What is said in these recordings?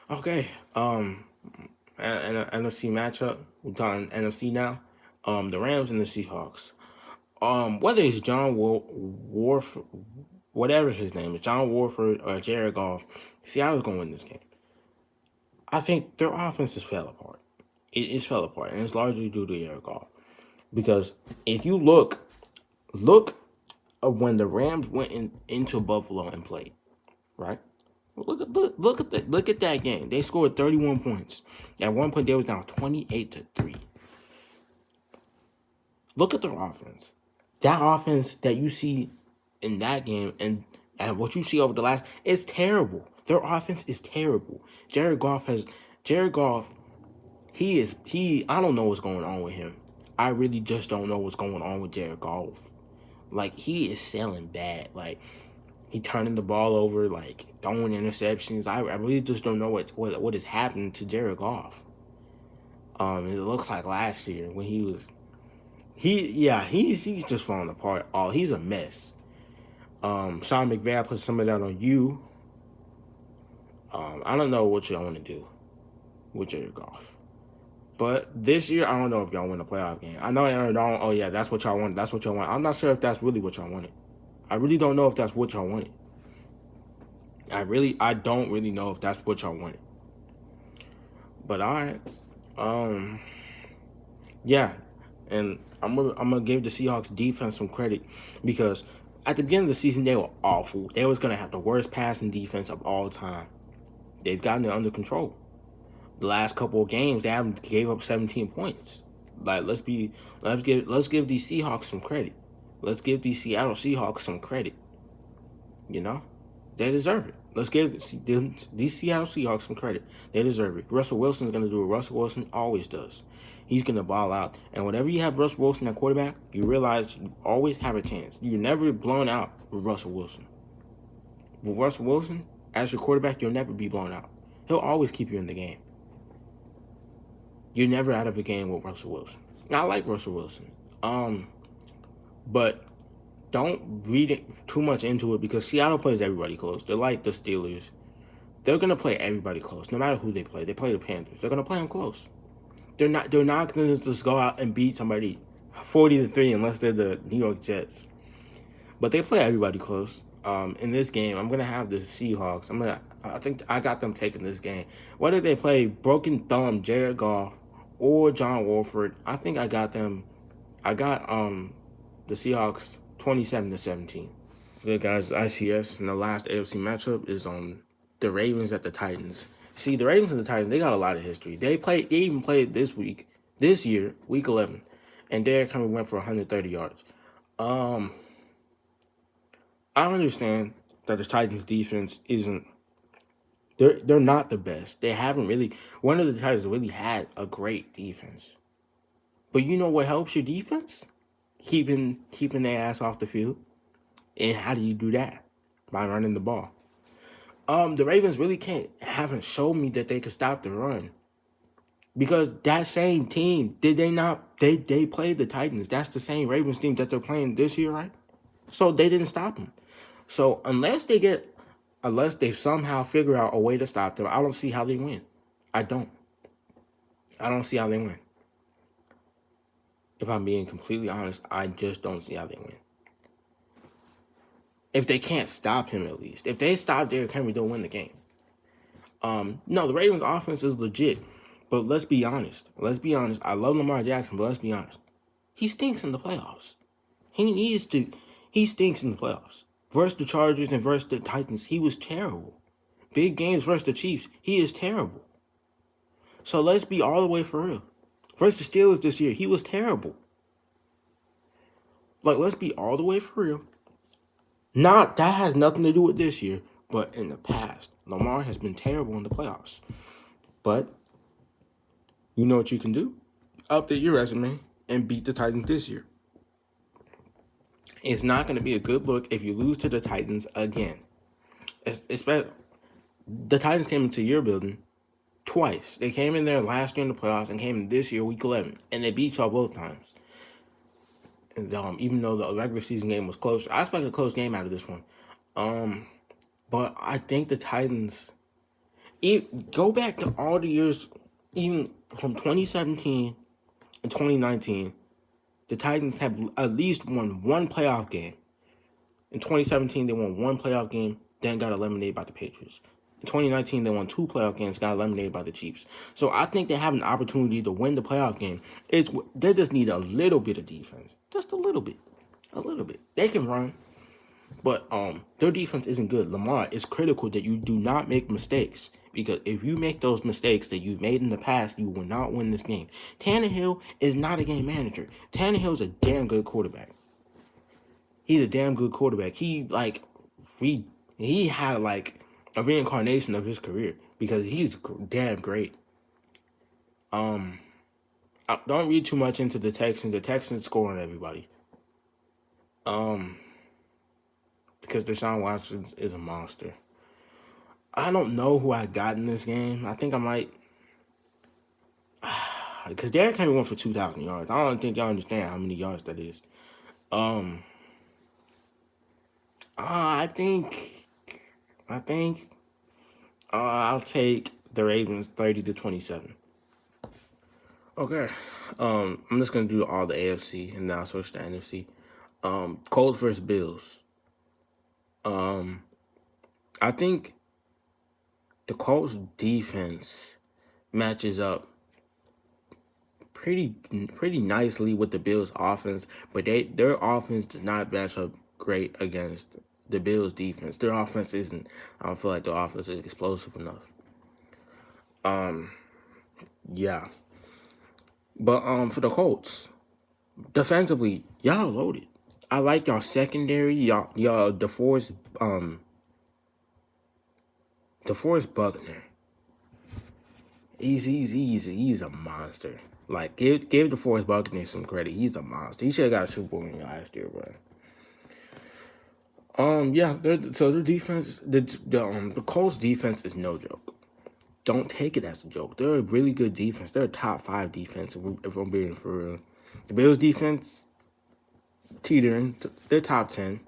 Okay. An NFC matchup. We're talking NFC now. The Rams and the Seahawks. Whether it's whatever his name is, John Warford or Jared Goff, Seattle's gonna win this game. I think their offenses fell apart. It fell apart, and it's largely due to Jared Goff. Because if you look when the Rams went into Buffalo and played, right? Look at that game. They scored 31 points. At one point, they was down 28-3. Look at their offense. That offense that you see in that game and what you see over the last, it's terrible. Their offense is terrible. Jared Goff. I don't know what's going on with him. I really just don't know what's going on with Jared Goff. Like, he is selling bad. Like, he turning the ball over, like throwing interceptions. I really just don't know what is happening to Jared Goff. It looks like last year when he's just falling apart. Oh, he's a mess. Sean McVay put some of that on you. I don't know what y'all want to do with Jared Goff. But this year, I don't know if y'all win a playoff game. I know Aaron Donald, oh yeah, that's what y'all want. That's what y'all want. I'm not sure if that's really what y'all wanted. I really don't know if that's what y'all wanted. I don't really know if that's what y'all wanted. But all right. Um, yeah. And I'm gonna give the Seahawks defense some credit because at the beginning of the season they were awful. They was gonna have the worst passing defense of all time. They've gotten it under control. The last couple of games they haven't gave up 17 points. Like let's give these Seahawks some credit. Let's give these Seattle Seahawks some credit. You know, they deserve it. Let's give these Seattle Seahawks some credit. They deserve it. Russell Wilson's going to do what Russell Wilson always does. He's going to ball out. And whenever you have Russell Wilson at quarterback, you realize you always have a chance. You're never blown out with Russell Wilson. With Russell Wilson, as your quarterback, you'll never be blown out. He'll always keep you in the game. You're never out of a game with Russell Wilson. I like Russell Wilson. But don't read it too much into it because Seattle plays everybody close. They're like the Steelers. They're gonna play everybody close, no matter who they play. They play the Panthers. They're gonna play them close. They're not gonna just go out and beat somebody 40-3 unless they're the New York Jets. But they play everybody close. In this game, I'm gonna have the Seahawks. I think I got them taking this game. Whether they play broken thumb Jared Goff or John Wolford, I think I got them. I got the Seahawks 27-17. Good guys, ICS, and the last AFC matchup is on the Ravens at the Titans. See, the Ravens and the Titans, they got a lot of history. They even played this year, week 11, and Derrick Henry went for 130 yards. I understand that the Titans defense isn't. They're not the best. They haven't really. One of the Titans really had a great defense. But you know what helps your defense? Keeping their ass off the field. And how do you do that? By running the ball. The Ravens really haven't shown me that they could stop the run. Because that same team, did they not? They played the Titans. That's the same Ravens team that they're playing this year, right? So they didn't stop them. So unless they somehow figure out a way to stop them, I don't see how they win. I don't see how they win. If I'm being completely honest, I just don't see how they win. If they can't stop him, at least. If they stop Derrick Henry, they'll win the game. No, the Ravens offense is legit. But let's be honest. I love Lamar Jackson, but let's be honest. He stinks in the playoffs. He stinks in the playoffs. Versus the Chargers and versus the Titans, he was terrible. Big games versus the Chiefs, he is terrible. So let's be all the way for real. Versus the Steelers this year, he was terrible. Like, let's be all the way for real. That has nothing to do with this year, but in the past, Lamar has been terrible in the playoffs. But you know what you can do? Update your resume and beat the Titans this year. It's not going to be a good look if you lose to the Titans again. Especially, the Titans came into your building twice. They came in there last year in the playoffs and came in this year, week 11, and they beat y'all both times. And, even though the regular season game was close, I expect a close game out of this one. But I think the Titans, Go back to all the years, even from 2017 and 2019, the Titans have at least won one playoff game. In 2017, they won one playoff game, then got eliminated by the Patriots. In 2019, they won two playoff games, got eliminated by the Chiefs. So I think they have an opportunity to win the playoff game. They just need a little bit of defense, just a little bit, They can run, but their defense isn't good. Lamar, it's critical that you do not make mistakes, because if you make those mistakes that you've made in the past, you will not win this game. Tannehill is not a game manager. Tannehill's a damn good quarterback. He's a damn good quarterback. He had like a reincarnation of his career, because he's damn great. Don't read too much into the Texans. The Texans score on everybody. Because Deshaun Watson is a monster. I don't know who I got in this game. I think I might, because Derrick Henry went for 2,000 yards. I don't think y'all understand how many yards that is. I think I'll take the Ravens 30-27. Okay. I'm just gonna do all the AFC and now switch to NFC. Colts versus Bills. I think the Colts defense matches up pretty nicely with the Bills offense, but their offense does not match up great against the Bills defense. Their offense isn't. I don't feel like their offense is explosive enough. Yeah. But for the Colts, defensively, y'all loaded. I like y'all secondary. Y'all DeForest Buckner. He's a monster. Like, give DeForest Buckner some credit. He's a monster. He should have got a Super Bowl ring last year, bro. Yeah. So their defense, the Colts defense is no joke. Don't take it as a joke. They're a really good defense. They're a top 5 defense, if I'm being for real. The Bills defense, teetering. They're top 10.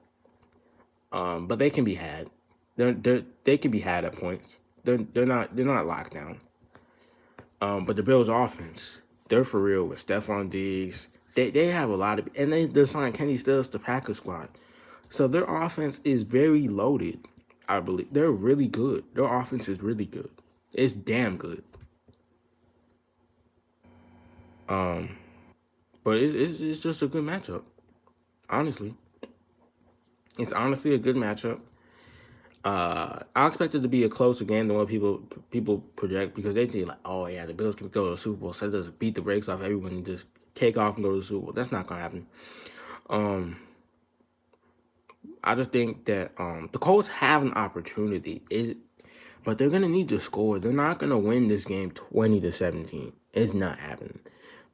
But they can be had. They can be had at points. They're not locked down. But the Bills offense, they're for real with Stephon Diggs. They have a lot of, and they signed Kenny Stills to Packers squad. So their offense is very loaded. I believe they're really good. Their offense is really good. It's damn good. But it's just a good matchup. Honestly, it's honestly a good matchup. I expect it to be a closer game than what people project, because they think like, oh yeah, the Bills can go to the Super Bowl, so they just beat the brakes off everyone and just take off and go to the Super Bowl. That's not gonna happen. I just think that the Colts have an opportunity, but they're gonna need to score. They're not gonna win this game 20-17. It's not happening.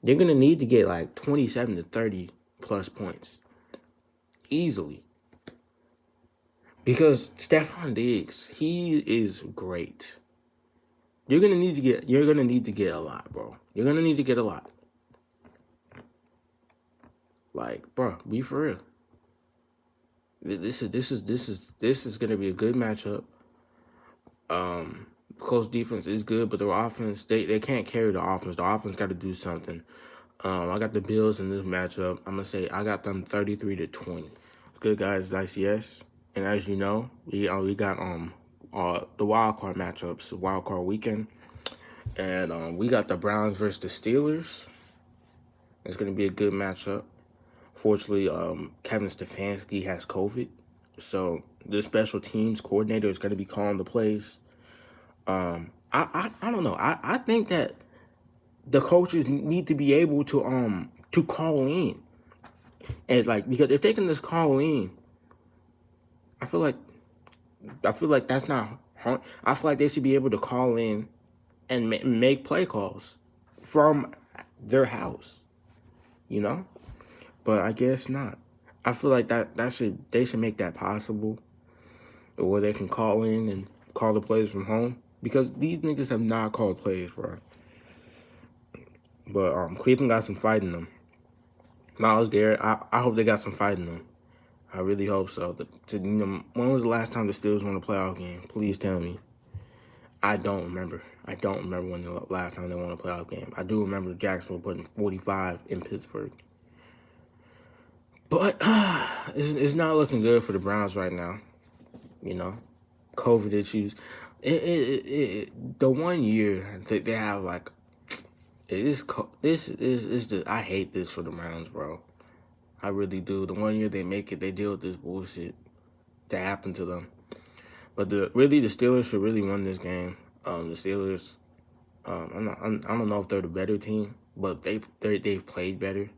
They're gonna need to get like 27 to 30 plus points easily. Because Stephon Diggs, he is great. You're gonna need to get a lot, bro. You're gonna need to get a lot. Like, bro, be for real. This is gonna be a good matchup. Colts defense is good, but their offense, they can't carry the offense. The offense got to do something. I got the Bills in this matchup. I'm gonna say I got them 33-20. It's good, guys. It's ICS. And as you know, we got the wildcard matchups, wildcard weekend, and we got the Browns versus the Steelers. It's gonna be a good matchup. Fortunately, Kevin Stefanski has COVID, so the special teams coordinator is gonna be calling the plays. I don't know. I think that the coaches need to be able to call in, and like, because if they can just call in, I feel like that's not hard. I feel like they should be able to call in and make play calls from their house, you know? But I guess not. I feel like they should make that possible, where they can call in and call the plays from home, because these niggas have not called plays, bro. But Cleveland got some fight in them. Myles Garrett, I hope they got some fight in them. I really hope so. When was the last time the Steelers won a playoff game? Please tell me. I don't remember. I don't remember when the last time they won a playoff game. I do remember Jacksonville putting 45 in Pittsburgh. But it's not looking good for the Browns right now. You know, COVID issues. The 1 year that they have, like, this is just, I hate this for the Browns, bro. I really do. The 1 year they make it, they deal with this bullshit that happened to them. But the Steelers should really win this game. The Steelers, I don't know if they're the better team, but they've played better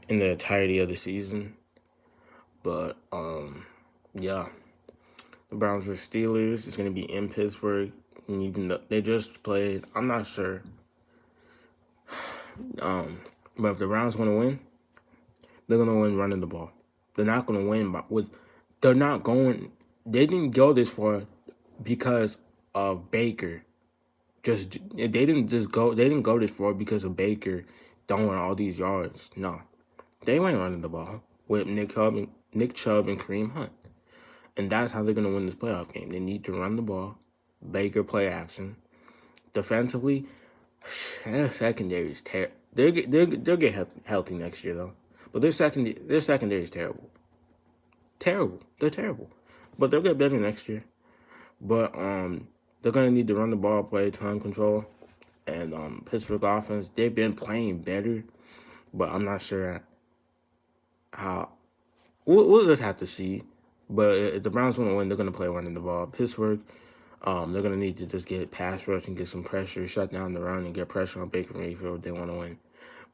in the entirety of the season. But yeah, the Browns vs. Steelers is going to be in Pittsburgh. And even though they just played, I'm not sure. But if the Browns want to win, they're going to win running the ball. They're not going to win they're not going. They didn't go this far because of Baker. They didn't go this far because of Baker throwing all these yards. No, they went running the ball with Nick Chubb and Kareem Hunt, and that's how they're gonna win this playoff game. They need to run the ball, Baker play action. Defensively, their secondary is terrible. They'll get healthy next year though, but their secondary is terrible. They're terrible, but they'll get better next year. But they're gonna need to run the ball, play time control, and Pittsburgh offense. They've been playing better, but I'm not sure how. We'll just have to see. But if the Browns want to win, they're gonna play running the ball. Pittsburgh, they're gonna need to just get pass rush and get some pressure, shut down the run, and get pressure on Baker Mayfield if they want to win.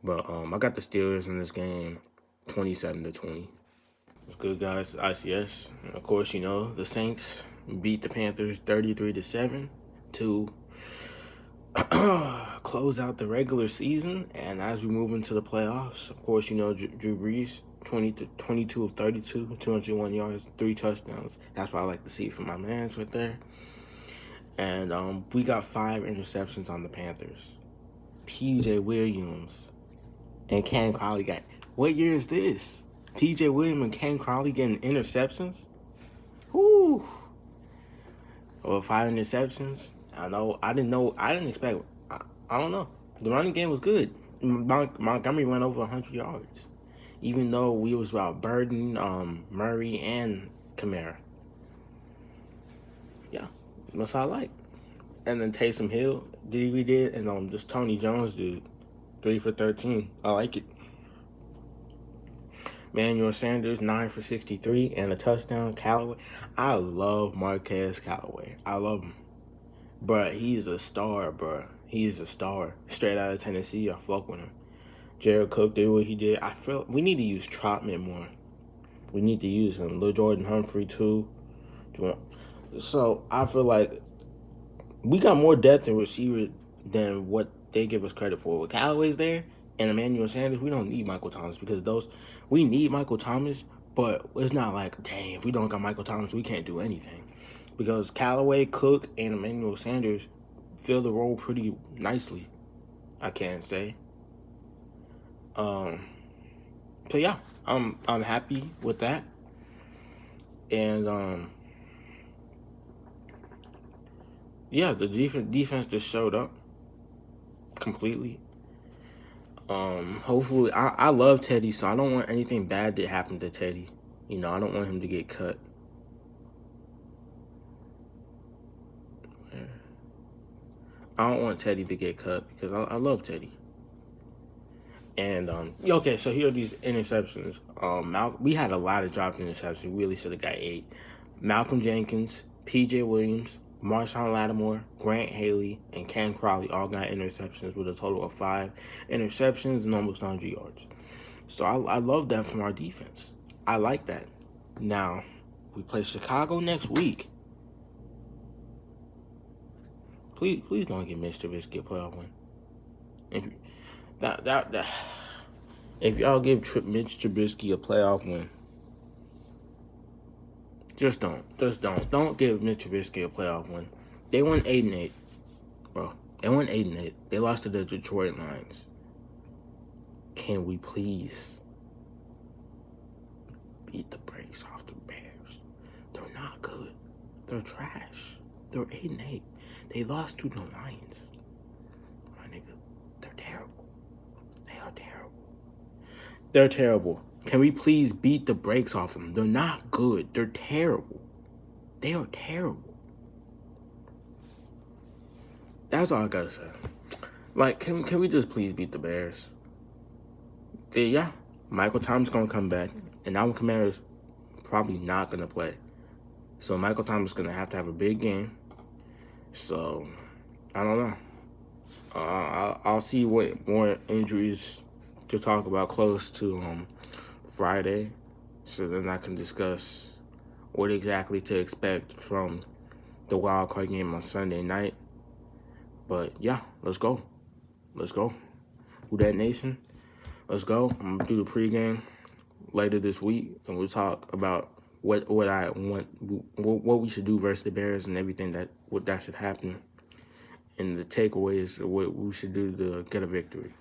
But I got the Steelers in this game, 27-20. What's good, guys? ICS. Of course, you know the Saints beat the Panthers 33-7 to close out the regular season. And as we move into the playoffs, of course, you know Drew Brees, 22 of 32, 201 yards, 3 touchdowns. That's what I like to see from my mans right there. And we got 5 interceptions on the Panthers. P.J. Williams and Ken Crowley got. What year is this? P.J. Williams and Ken Crowley getting interceptions? Whoo! Well, 5 interceptions. I know. I didn't expect. I don't know. The running game was good. Montgomery went over 100 yards, even though we was about Burden, Murray, and Kamara. Yeah, that's what I like. And then Taysom Hill did, and this Tony Jones dude, 3 for 13. I like it. Emmanuel Sanders, 9 for 63 and a touchdown. Callaway. I love Marquez Callaway. I love him. But he's a star, bro. He's a star. Straight out of Tennessee, I fuck with him. Jared Cook did what he did. I feel we need to use Trotman more. We need to use him. Lil Jordan Humphrey, too. So, I feel like we got more depth in receiver than what they give us credit for. With Callaway's there and Emmanuel Sanders, we don't need Michael Thomas because we need Michael Thomas, but it's not like, dang, if we don't got Michael Thomas, we can't do anything. Because Callaway, Cook, and Emmanuel Sanders fill the role pretty nicely, I can say. So yeah, I'm happy with that. And yeah, the defense just showed up completely. Hopefully, I love Teddy, so I don't want anything bad to happen to Teddy. You know, I don't want him to get cut. I don't want Teddy to get cut because I love Teddy. And okay, so here are these interceptions. We had a lot of dropped interceptions. We really should have got 8. Malcolm Jenkins, P.J. Williams, Marshawn Lattimore, Grant Haley, and Ken Crowley all got interceptions with a total of 5 interceptions and almost 100 yards. So I love that from our defense. I like that. Now, we play Chicago next week. Please don't get Mitch Trubisky a playoff win. If y'all give Mitch Trubisky a playoff win, just don't. Don't give Mitch Trubisky a playoff win. They won 8-8, bro. They won 8-8. They lost to the Detroit Lions. Can we please beat the brakes off the Bears? They're not good. They're trash. They're 8-8. They lost to the Lions. My nigga, they're terrible. They are terrible. They're terrible. Can we please beat the brakes off them? They're not good. They're terrible. They are terrible. That's all I gotta say. Like, can we just please beat the Bears? Yeah, Michael Thomas gonna come back, and Alvin Kamara's probably not gonna play. So Michael Thomas is gonna have to have a big game. So I don't know. I'll see what more injuries to talk about close to Friday, so then I can discuss what exactly to expect from the wildcard game on Sunday night. But yeah, let's go. Let's go. Who Dat Nation? Let's go. I'm gonna do the pregame later this week, and we'll talk about what I want, what we should do versus the Bears, and everything that should happen, and the takeaways of what we should do to get a victory.